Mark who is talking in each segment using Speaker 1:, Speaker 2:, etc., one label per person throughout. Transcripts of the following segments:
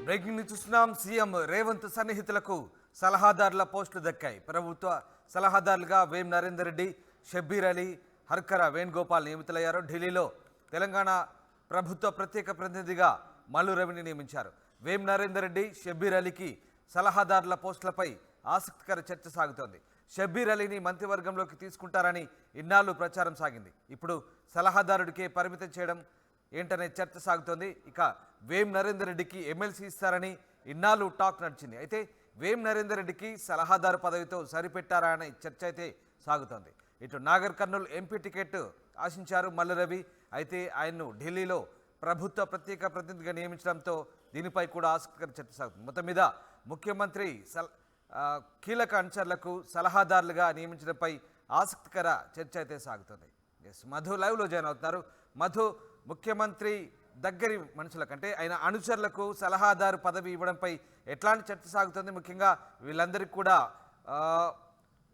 Speaker 1: Breaking news చూస్తున్నాం. CM Revanth సన్నిహితులకు సలహాదారుల పోస్టులు దక్కాయి. ప్రభుత్వ సలహాదారులుగా వేం నరేందర్ రెడ్డి, షబ్బీర్ అలీ, హర్కర వేణుగోపాల్ నియమితులయ్యారు. ఢిల్లీలో తెలంగాణ ప్రభుత్వ ప్రత్యేక ప్రతినిధిగా మల్లు రవిని నియమించారు. వేం నరేందర్ రెడ్డి, షబ్బీర్ అలీకి సలహాదారుల పోస్టులపై ఆసక్తికర చర్చ సాగుతోంది. షబ్బీర్ అలీని మంత్రివర్గంలోకి తీసుకుంటారని ఇన్నాళ్ళు ప్రచారం సాగింది. ఇప్పుడు సలహాదారుడికే పరిమితం చేయడం ఏంటనే చర్చ సాగుతోంది. ఇక వేం నరేందర్ రెడ్డికి ఎమ్మెల్సీ ఇస్తారని ఇన్నాళ్ళు టాక్ నడిచింది. అయితే వేం నరేందర్ రెడ్డికి సలహాదారు పదవితో సరిపెట్టారా అనే చర్చ అయితే సాగుతోంది. ఇటు నాగర్ కర్నూలు ఎంపీ టికెట్ ఆశించారు మల్లు రవి. అయితే ఆయన్ను ఢిల్లీలో ప్రభుత్వ ప్రత్యేక ప్రతినిధిగా నియమించడంతో దీనిపై కూడా ఆసక్తికర చర్చ సాగుతుంది. మొత్తం మీద ముఖ్యమంత్రి కీలక అనుచరులకు సలహాదారులుగా నియమించడంపై ఆసక్తికర చర్చ అయితే సాగుతుంది. మధు లైవ్లో జాయిన్ అవుతున్నారు. మధు, ముఖ్యమంత్రి దగ్గరి మనుషుల కంటే ఆయన అనుచరులకు సలహాదారు పదవి ఇవ్వడంపై ఎట్లాంటి చర్చ సాగుతుంది? ముఖ్యంగా వీళ్ళందరికీ కూడా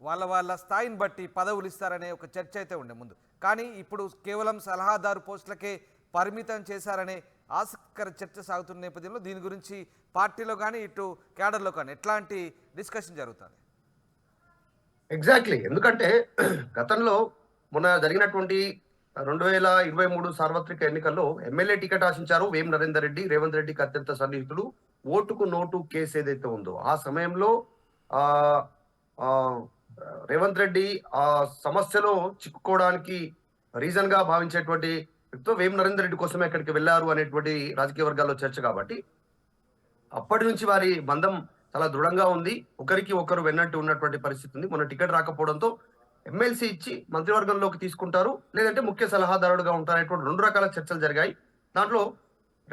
Speaker 1: వాళ్ళ స్థాయిని బట్టి పదవులు ఇస్తారనే ఒక చర్చ అయితే ఉండే ముందు. కానీ ఇప్పుడు కేవలం సలహాదారు పోస్టులకే పరిమితం చేశారనే ఆసక్తికర చర్చ సాగుతున్న నేపథ్యంలో దీని గురించి పార్టీలో కానీ ఇటు క్యాడర్లో కానీ ఎట్లాంటి డిస్కషన్ జరుగుతుంది?
Speaker 2: ఎగ్జాక్ట్లీ. ఎందుకంటే గతంలో మొన్న జరిగినటువంటి 2023 సార్వత్రిక ఎన్నికల్లో ఎమ్మెల్యే టికెట్ ఆశించారు వేం నరేందర్ రెడ్డి. రేవంత్ రెడ్డికి అత్యంత సన్నిహితుడు. ఓటుకు నోటు కేసు ఏదైతే ఉందో ఆ సమయంలో ఆ రేవంత్ రెడ్డి ఆ సమస్యలో చిక్కుకోవడానికి రీజన్ గా భావించేటువంటి వ్యక్తితో వేం నరేందర్ రెడ్డి కోసమే ఎక్కడికి వెళ్లారు అనేటువంటి రాజకీయ వర్గాల్లో చర్చ. కాబట్టి అప్పటి నుంచి వారి బంధం చాలా దృఢంగా ఉంది. ఒకరికి ఒకరు వెన్నట్టు ఉన్నటువంటి పరిస్థితి ఉంది. మొన్న టికెట్ రాకపోవడంతో ఎమ్మెల్సీ ఇచ్చి మంత్రివర్గంలోకి తీసుకుంటారు, లేదంటే ముఖ్య సలహాదారుడుగా ఉంటారనేటువంటి రెండు రకాల చర్చలు జరిగాయి. దాంట్లో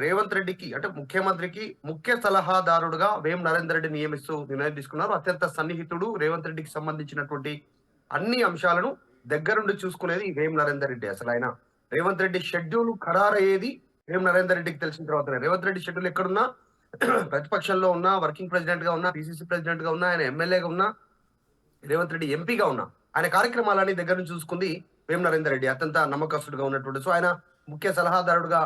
Speaker 2: రేవంత్ రెడ్డికి అంటే ముఖ్యమంత్రికి ముఖ్య సలహాదారుడుగా వేం నరేందర్ రెడ్డి నియమిస్తూ నిర్ణయం తీసుకున్నారు. అత్యంత సన్నిహితుడు, రేవంత్ రెడ్డికి సంబంధించినటువంటి అన్ని అంశాలను దగ్గరుండి చూసుకునేది వేం నరేందర్ రెడ్డి. అసలు ఆయన రేవంత్ రెడ్డి షెడ్యూల్ ఖరారయ్యేది వేం నరేందర్ రెడ్డికి తెలిసిన తర్వాతనే. రేవంత్ రెడ్డి షెడ్యూల్ ఎక్కడున్నా, ప్రతిపక్షంలో ఉన్నా, వర్కింగ్ ప్రెసిడెంట్ గా ఉన్నా, పిసిసి ప్రెసిడెంట్ గా ఉన్నా, ఆయన ఎమ్మెల్యేగా ఉన్నా, రేవంత్ రెడ్డి ఎంపీగా ఉన్నా, ఆయన కార్యక్రమాలన్నీ దగ్గర నుంచి చూసుకుంది వేం నరేందర్ రెడ్డి. అత్యంత నమ్మకస్తుడుగా ఉన్నటువంటి, సో ఆయన ముఖ్య సలహాదారుడుగా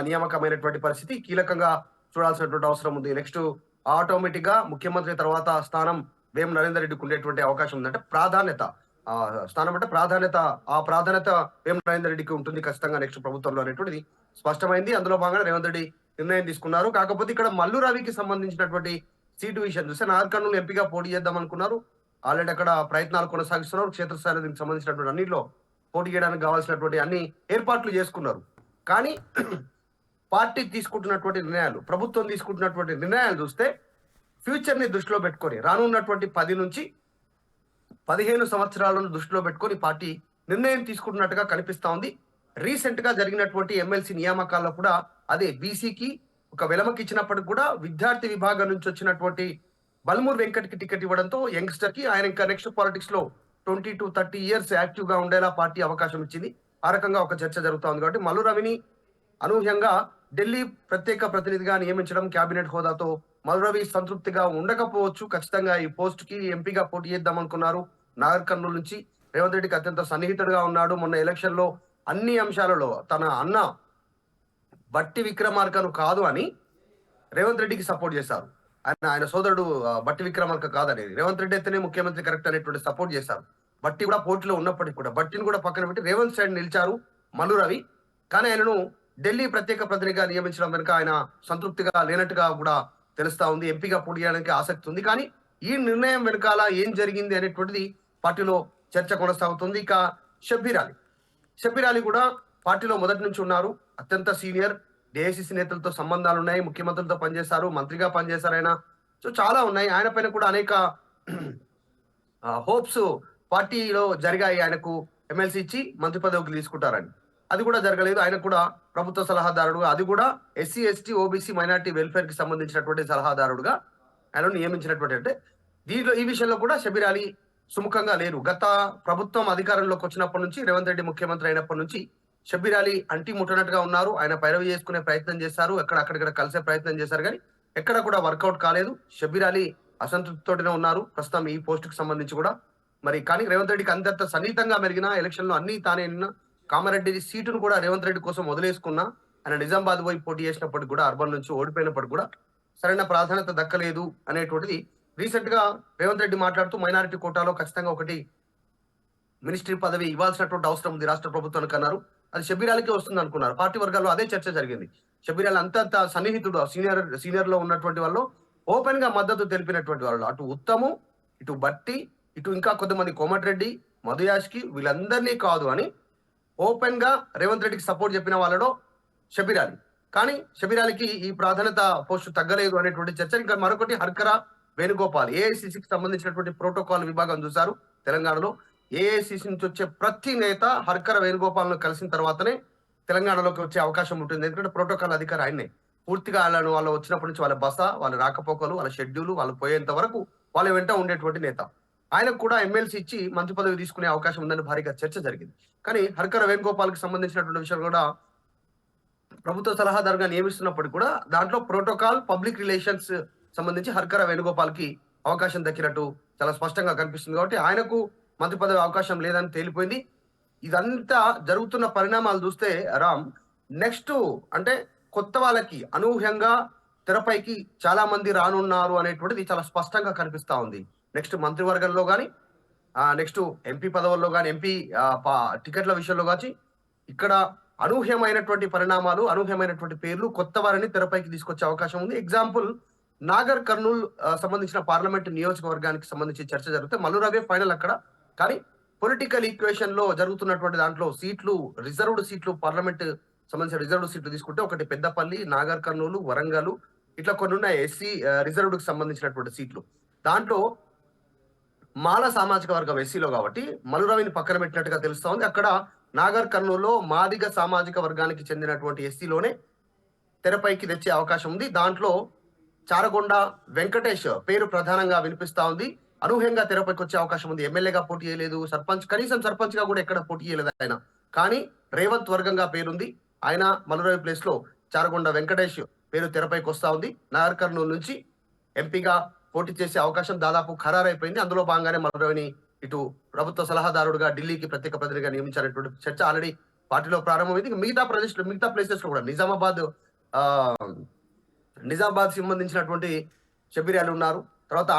Speaker 2: నియామకమైనటువంటి పరిస్థితి కీలకంగా చూడాల్సినటువంటి అవసరం ఉంది. నెక్స్ట్ ఆటోమేటిక్ గా ముఖ్యమంత్రి తర్వాత స్థానం వేం నరేందర్ రెడ్డికి ఉండేటువంటి అవకాశం ఉందంటే ప్రాధాన్యత స్థానం అంటే ఆ ప్రాధాన్యత వేం నరేందర్ రెడ్డికి ఉంటుంది ఖచ్చితంగా నెక్స్ట్ ప్రభుత్వంలో అనేటువంటిది స్పష్టమైంది. అందులో భాగంగా రేవంత్ రెడ్డి నిర్ణయం తీసుకున్నారు. కాకపోతే ఇక్కడ మల్లు రవికి సంబంధించినటువంటి సీటు విషయం చూస్తే నాగర్ కర్నూలు ఎంపీగా పోటీ చేద్దాం అనుకున్నారు. ఆల్రెడీ అక్కడ ప్రయత్నాలు కొనసాగిస్తున్నారు. క్షేత్రస్థాయిలో దీనికి సంబంధించినటువంటి అన్నింటిలో పోటీ చేయడానికి కావాల్సినటువంటి అన్ని ఏర్పాట్లు చేసుకున్నారు. కానీ పార్టీ తీసుకుంటున్నటువంటి నిర్ణయాలు, ప్రభుత్వం తీసుకుంటున్నటువంటి నిర్ణయాలు చూస్తే ఫ్యూచర్ ని దృష్టిలో పెట్టుకొని రానున్నటువంటి 10 నుంచి 15 సంవత్సరాలను దృష్టిలో పెట్టుకొని పార్టీ నిర్ణయం తీసుకుంటున్నట్టుగా కనిపిస్తా ఉంది. రీసెంట్ గా జరిగినటువంటి ఎమ్మెల్సీ నియామకాల్లో కూడా అదే బీసీకి ఒక వెలమకి ఇచ్చినప్పటికి కూడా విద్యార్థి విభాగం నుంచి వచ్చినటువంటి బల్మూర్ వెంకట్కి టికెట్ ఇవ్వడంతో యంగ్స్టర్ కి ఆయన ఇంకా నెక్స్ట్ పాలిటిక్స్ లో 20 to 30 years యాక్టివ్ గా ఉండేలా పార్టీ అవకాశం ఇచ్చింది. ఆ రకంగా ఒక చర్చ జరుగుతా ఉంది. కాబట్టి మల్లు రవిని అనూహ్యంగా ఢిల్లీ ప్రత్యేక ప్రతినిధిగా నియమించడం, కేబినెట్ హోదాతో మల్లు రవి సంతృప్తిగా ఉండకపోవచ్చు. ఖచ్చితంగా ఈ పోస్ట్ కి ఎంపీగా పోటీ చేద్దాం అనుకున్నారు. నాగర్ కర్నూలు నుంచి రేవంత్ రెడ్డికి అత్యంత సన్నిహితుడుగా ఉన్నాడు. మొన్న ఎలక్షన్ లో అన్ని అంశాలలో తన అన్న బట్టి విక్రమార్కను కాదు అని రేవంత్ రెడ్డికి సపోర్ట్ చేశారు. ఆయన సోదరుడు బట్టి విక్రమార్క కాదనేది, రేవంత్ రెడ్డి అయితేనే ముఖ్యమంత్రి కరెక్ట్ అనేటువంటి సపోర్ట్ చేశారు. బట్టి కూడా పోటీలో ఉన్నప్పటికీ కూడా బట్టిని కూడా పక్కన పెట్టి రేవంత్ సైడ్ నిలిచారు మల్లు రవి. కానీ ఆయనను ఢిల్లీ ప్రత్యేక ప్రతినిధిగా నియమించడం వెనుక ఆయన సంతృప్తిగా లేనట్టుగా కూడా తెలుస్తా ఉంది. ఎంపీగా పోటీ చేయడానికి ఆసక్తి ఉంది. కానీ ఈ నిర్ణయం వెనకాల ఏం జరిగింది అనేటువంటిది పార్టీలో చర్చ కొనసాగుతుంది. ఇక షబ్బీర్ అలీ కూడా పార్టీలో మొదటి నుంచి ఉన్నారు. అత్యంత సీనియర్, ఏఐసిసి నేతలతో సంబంధాలు ఉన్నాయి, ముఖ్యమంత్రులతో పనిచేశారు, మంత్రిగా పనిచేశారు ఆయన. సో చాలా ఉన్నాయి. ఆయన పైన కూడా అనేక హోప్స్ పార్టీలో జరిగాయి. ఆయనకు ఎమ్మెల్సీ ఇచ్చి మంత్రి పదవికి తీసుకుంటారని, అది కూడా జరగలేదు. ఆయన కూడా ప్రభుత్వ సలహాదారుడుగా, అది కూడా SC ST OBC minority welfare కి సంబంధించినటువంటి సలహాదారుడుగా ఆయన నియమించినటువంటి. అంటే దీంట్లో ఈ విషయంలో కూడా షబ్బీర్ అలీ సుముఖంగా లేరు. గత ప్రభుత్వం అధికారంలోకి వచ్చినప్పటి నుంచి, రేవంత్ రెడ్డి ముఖ్యమంత్రి అయినప్పటి నుంచి షబ్బీర్ అలీ అంటి ముట్టనట్టుగా ఉన్నారు. ఆయన పైరవి చేసుకునే ప్రయత్నం చేశారు, అక్కడక్కడ కలిసే ప్రయత్నం చేశారు, కానీ ఎక్కడ కూడా వర్కౌట్ కాలేదు. షబ్బీర్ అలీ అసంతృప్తితోనే ఉన్నారు ప్రస్తుతం ఈ పోస్ట్ కు సంబంధించి కూడా. మరి కానీ రేవంత్ రెడ్డికి అంతంత సన్నిహితంగా మెరిగిన, ఎలక్షన్ లో అన్ని తానే కామారెడ్డి సీటును కూడా రేవంత్ రెడ్డి కోసం వదిలేసుకున్నా, ఆయన నిజామాబాద్ పోయి పోటీ చేసినప్పటికి కూడా, అర్బన్ నుంచి ఓడిపోయినప్పటికి కూడా సరైన ప్రాధాన్యత దక్కలేదు అనేటువంటిది రీసెంట్ గా రేవంత్ రెడ్డి మాట్లాడుతూ మైనారిటీ కోటాలో ఖచ్చితంగా ఒకటి మినిస్ట్రీ పదవి ఇవ్వాల్సినటువంటి అవసరం ఉంది రాష్ట్ర ప్రభుత్వానికి అన్నారు. అది షబ్బీర్ అలీకే వస్తుంది అనుకున్నారు. పార్టీ వర్గాల్లో అదే చర్చ జరిగింది. షబ్బీర్ అలీ అంతంత సన్నిహితుడు సీనియర్ లో ఉన్నటువంటి వాళ్ళు ఓపెన్ గా మద్దతు తెలిపినటువంటి వాళ్ళు అటు ఉత్తము, ఇటు బట్టి, ఇటు ఇంకా కొంతమంది కోమటిరెడ్డి, మధు యాష్కి వీళ్ళందరినీ కాదు అని ఓపెన్ గా రేవంత్ రెడ్డికి సపోర్ట్ చెప్పిన వాళ్ళలో షబ్బీర్ అలీ. కానీ షబ్బీర్ అలీకి ఈ ప్రాధాన్యత పోస్టు తగ్గలేదు అనేటువంటి చర్చ. ఇంకా మరొకటి హర్కరా వేణుగోపాల్ ఏఐసిసికి సంబంధించినటువంటి ప్రోటోకాల్ విభాగం చూశారు తెలంగాణలో. ఏఐసిసి నుంచి వచ్చే ప్రతి నేత హర్కర వేణుగోపాల్ను కలిసిన తర్వాతనే తెలంగాణలోకి వచ్చే అవకాశం ఉంటుంది. ఎందుకంటే ప్రోటోకాల్ అధికారి ఆయన్నే. పూర్తిగా వాళ్ళు వచ్చినప్పటి నుంచి వాళ్ళ బస, వాళ్ళ రాకపోకలు, వాళ్ళ షెడ్యూల్, వాళ్ళు పోయేంత వరకు వాళ్ళ వెంట ఉండేటువంటి నేత. ఆయనకు కూడా ఎమ్మెల్సీ ఇచ్చి మంత్రి పదవి తీసుకునే అవకాశం ఉందని భారీగా చర్చ జరిగింది. కానీ హర్కర వేణుగోపాల్ కి సంబంధించినటువంటి విషయాలు కూడా ప్రభుత్వ సలహాదారుగా నియమిస్తున్నప్పటికీ కూడా దాంట్లో ప్రోటోకాల్, పబ్లిక్ రిలేషన్స్ సంబంధించి హర్కర వేణుగోపాల్ కి అవకాశం దక్కినట్టు చాలా స్పష్టంగా కనిపిస్తుంది. కాబట్టి ఆయనకు మంత్రి పదవి అవకాశం లేదని తేలిపోయింది. ఇదంతా జరుగుతున్న పరిణామాలు చూస్తే రామ్, నెక్స్ట్ అంటే కొత్త వాళ్ళకి అనూహ్యంగా తెరపైకి చాలా మంది రానున్నారు అనేటువంటిది చాలా స్పష్టంగా కనిపిస్తా ఉంది. నెక్స్ట్ మంత్రివర్గంలో కానీ, నెక్స్ట్ ఎంపీ పదవుల్లో కానీ, ఎంపీ టికెట్ల విషయంలో కానీ ఇక్కడ అనూహ్యమైనటువంటి పరిణామాలు, అనూహ్యమైనటువంటి పేర్లు, కొత్త వారిని తెరపైకి తీసుకొచ్చే అవకాశం ఉంది. ఎగ్జాంపుల్ నాగర్ కర్నూల్ సంబంధించిన పార్లమెంట్ నియోజకవర్గానికి సంబంధించి చర్చ జరిగితే మల్లు రవి ఫైనల్ అక్కడ. కానీ పొలిటికల్ ఈక్వేషన్ లో జరుగుతున్నటువంటి దాంట్లో సీట్లు, రిజర్వ్డ్ సీట్లు, పార్లమెంట్ సంబంధించిన రిజర్వ్డ్ సీట్లు తీసుకుంటే ఒకటి పెద్దపల్లి, నాగర్ కర్నూలు, వరంగల్ ఇట్లా కొన్ని ఉన్నాయి ఎస్సీ రిజర్వ్డ్ కి సంబంధించినటువంటి సీట్లు. దాంట్లో మాల సామాజిక వర్గం ఎస్సీలో కాబట్టి మల్లు రవిని పక్కన పెట్టినట్టుగా తెలుస్తా ఉంది. అక్కడ నాగర్ కర్నూలులో మాదిగ సామాజిక వర్గానికి చెందినటువంటి ఎస్సీలోనే తెరపైకి తెచ్చే అవకాశం ఉంది. దాంట్లో చారగొండ వెంకటేష్ పేరు ప్రధానంగా వినిపిస్తా ఉంది. అనూహ్యంగా తెరపైకి వచ్చే అవకాశం ఉంది. ఎమ్మెల్యేగా పోటీ చేయలేదు, కనీసం సర్పంచ్ గా కూడా ఎక్కడ పోటీ చేయలేదు ఆయన. కానీ రేవంత్ వర్గంగా పేరుంది. ఆయన మల్లురవి ప్లేస్ లో చారగొండ వెంకటేష్ పేరు తెరపైకి వస్తా ఉంది. నాగర్ కర్నూలు నుంచి ఎంపీగా పోటీ చేసే అవకాశం దాదాపు ఖరారైపోయింది. అందులో భాగంగానే మల్లురవిని ఇటు ప్రభుత్వ సలహాదారుడుగా ఢిల్లీకి ప్రత్యేక ప్రతినిధిగా నియమించాలనేటువంటి చర్చ ఆల్రెడీ పార్టీలో ప్రారంభమైంది. మిగతా ప్లేసెస్ లో కూడా నిజామాబాద్ సంబంధించినటువంటి షబ్బీర్ అలీ ఉన్నారు. తర్వాత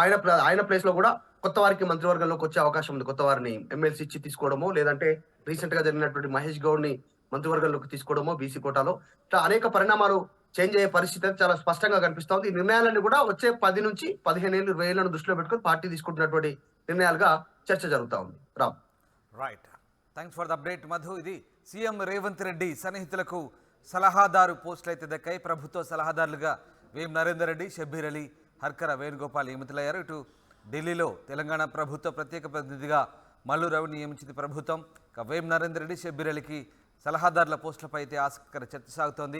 Speaker 2: ఆయన ప్లేస్ లో కూడా కొత్త వారికి మంత్రివర్గంలోకి వచ్చే అవకాశం ఉంది. కొత్త వారిని ఎమ్మెల్సీ ఇచ్చి తీసుకోవడమో, లేదంటే రీసెంట్ గా జరిగినటువంటి మహేష్ గౌడ్ ని మంత్రివర్గంలోకి తీసుకోవడమో, బీసీ కోటాలో ఇట్లా అనేక పరిణామాలు చేంజ్ అయ్యే పరిస్థితి చాలా స్పష్టంగా కనిపిస్తా ఉంది. ఈ నిర్ణయాలన్నీ కూడా వచ్చే 10 నుంచి 15 ఏళ్ళు, 20 ఏళ్లను దృష్టిలో పెట్టుకుని పార్టీ తీసుకుంటున్నటువంటి నిర్ణయాలుగా చర్చ జరుగుతా ఉంది. Ram,
Speaker 1: right, thanks for the update Madhu. ఇది సీఎం రేవంత్ రెడ్డి సన్నిహితులకు సలహాదారు పోస్టులు అయితే దక్కాయి. ప్రభుత్వ సలహాదారులుగా వేం నరేందర్ రెడ్డి, షబ్బీర్ అలీ, హర్కర వేణుగోపాల్ నియమితులయ్యారు. ఇటు ఢిల్లీలో తెలంగాణ ప్రభుత్వ ప్రత్యేక ప్రతినిధిగా మల్లు రవిని నియమించింది ప్రభుత్వం. వేం నరేందర్ రెడ్డి, షబ్బీర్ అలీకి సలహాదారుల పోస్టులపై అయితే ఆసక్తికర చర్చ సాగుతోంది.